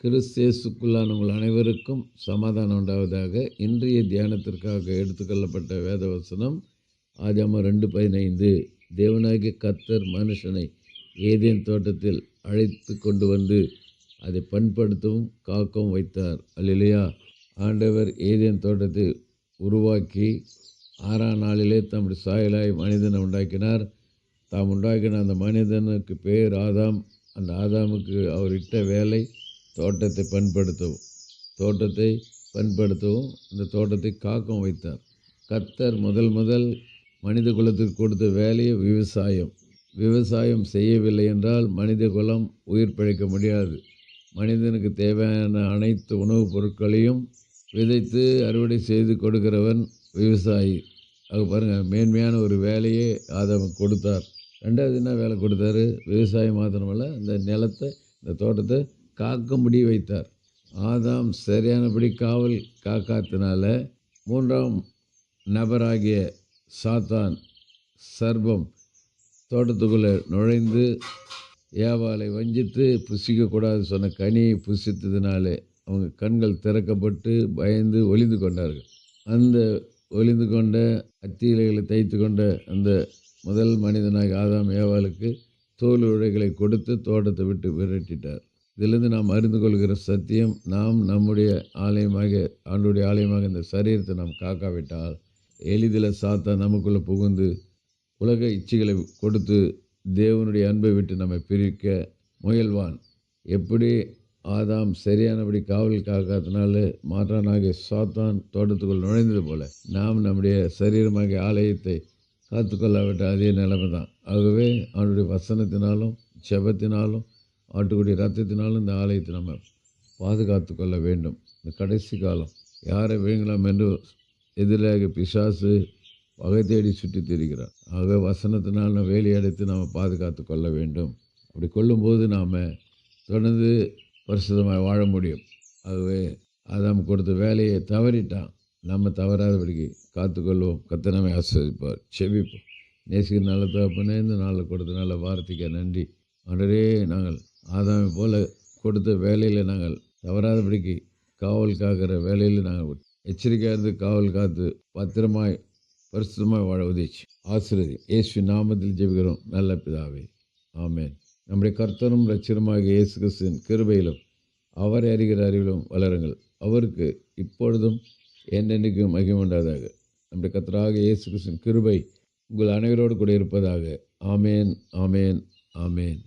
கிறிஸ்தேசுக்குள்ளான உங்கள் அனைவருக்கும் சமாதானம் உண்டாவதாக. இன்றைய தியானத்திற்காக எடுத்துக்கொள்ளப்பட்ட வேத வசனம் ஆதியாகமம் 2:15. தேவனாகிய கர்த்தர் மனுஷனை ஏதேன் தோட்டத்தில் அழைத்து கொண்டு வந்து அதை பண்படுத்தவும் காக்கவும் வைத்தார். அல்லேலூயா. ஆண்டவர் ஏதேன் தோட்டத்தை உருவாக்கி 6ஆம் நாளிலே தம்முடைய சாயலாய் மனிதனை உண்டாக்கினார். தாம் உண்டாக்கின அந்த மனிதனுக்கு பேர் ஆதாம். அந்த ஆதாமுக்கு அவர் இட்ட வேலை தோட்டத்தை பண்படுத்தவும் இந்த தோட்டத்தை காக்கவும் வைத்தார். கர்த்தர் முதல் மனித குலத்திற்கு கொடுத்த வேலையை விவசாயம் செய்யவில்லை என்றால் மனித குலம் உயிர் பிழைக்க முடியாது. மனிதனுக்கு தேவையான அனைத்து உணவுப் பொருட்களையும் விதைத்து அறுவடை செய்து கொடுக்கிறவன் விவசாயி. அது பாருங்கள், மேன்மையான ஒரு வேலையை ஆதாமுக்கு கொடுத்தார். ரெண்டாவது என்ன வேலை கொடுத்தாரு? விவசாயம் மாத்திரமல்ல, இந்த நிலத்தை, இந்த தோட்டத்தை காக்கும்படி வைத்தார். ஆதாம் சரியானபடி காவல் காக்காத்தினால 3ஆம் நபராகிய சாத்தான் சர்ப்பம் தோட்டத்துக்குள்ளே நுழைந்து ஏவாளை வஞ்சித்து புசிக்கக்கூடாது சொன்ன கனியை புசித்ததினாலே அவங்க கண்கள் திறக்கப்பட்டு பயந்து ஒளிந்து கொண்டார்கள். அந்த ஒளிந்து கொண்ட அத்தியிலைகளை தைத்து கொண்ட அந்த முதல் மனிதனாக ஆதாம் ஏவாளுக்கு தோல் உழைகளை கொடுத்து தோட்டத்தை விட்டு விரட்டிட்டார். இதிலிருந்து நாம் அறிந்து கொள்கிற சத்தியம், நாம் நம்முடைய ஆண்டுடைய ஆலயமாக இந்த சரீரத்தை நாம் காக்காவிட்டால் எளிதில் சாத்தான் நமக்குள்ளே புகுந்து உலக இச்சைகளை கொடுத்து தேவனுடைய அன்பை விட்டு நம்மை பிரிக்க முயல்வான். எப்படி ஆதாம் சரியானபடி காவல் காக்காதனால மாற்றானாகிய சாத்தான் தோட்டத்துக்குள் நுழைந்தது போல நாம் நம்முடைய சரீரமாகிய ஆலயத்தை காத்துக்கொள்ளாவிட்டால் அதே நிலைமை தான். ஆகவே அவனுடைய வசனத்தினாலும் ஜெபத்தினாலும் ஆட்டுக்குடி ரத்தத்தினாலும் இந்த ஆலயத்தை நம்ம பாதுகாத்து கொள்ள வேண்டும். இந்த கடைசி காலம் யாரை விழுங்கலாம் என்று எதிராக பிசாசு வகை தேடி சுற்றி திரிகிறார். ஆக வசனத்தினால் நம்ம வேலையடைத்து நம்ம பாதுகாத்து கொள்ள வேண்டும். அப்படி கொள்ளும்போது நாம் தொடர்ந்து பரிசுத்தமாக வாழ முடியும். ஆகவே ஆதாம் கொடுத்த வேலையை தவறிட்டான். நம்ம தவறாதபடிக்கு காத்துக்கொள்வோம். கர்த்தர் நம்மை ஆசீர்வதிப்பார். செபிப்போம். நேசிக்கிற நல்ல தகப்பனே, இந்த நாளில் கொடுத்த நல்ல வார்த்தைக்கு நன்றி. ஆண்டவரே, நாங்கள் ஆதாமை போல கொடுத்த வேலையில் நாங்கள் தவறாதபடிக்கு காவல் காக்கிற வேலையில் நாங்கள் எச்சரிக்கையாக இருந்து காவல் காத்து பத்திரமாய் பரிசுத்தமாய் வாழ உதவிச்சு ஆசீர்வதி. இயேசுவின் நாமத்தில் ஜெபிக்கிறோம் நல்ல பிதாவே, ஆமென். நம்முடைய கர்த்தரும் இரட்சகருமாகிய இயேசு கிறிஸ்துவின் கிருபையிலும் அவரை அறிகிற அறிவிலும் வளருங்கள். அவருக்கு இப்பொழுதும் என்றென்றைக்கும் மகிமை உண்டாதாக. நம்முடைய கர்த்தராகிய இயேசு கிறிஸ்துவின் கிருபை உங்கள் அனைவரோடு கூட இருப்பதாக. ஆமேன், ஆமேன், ஆமேன்.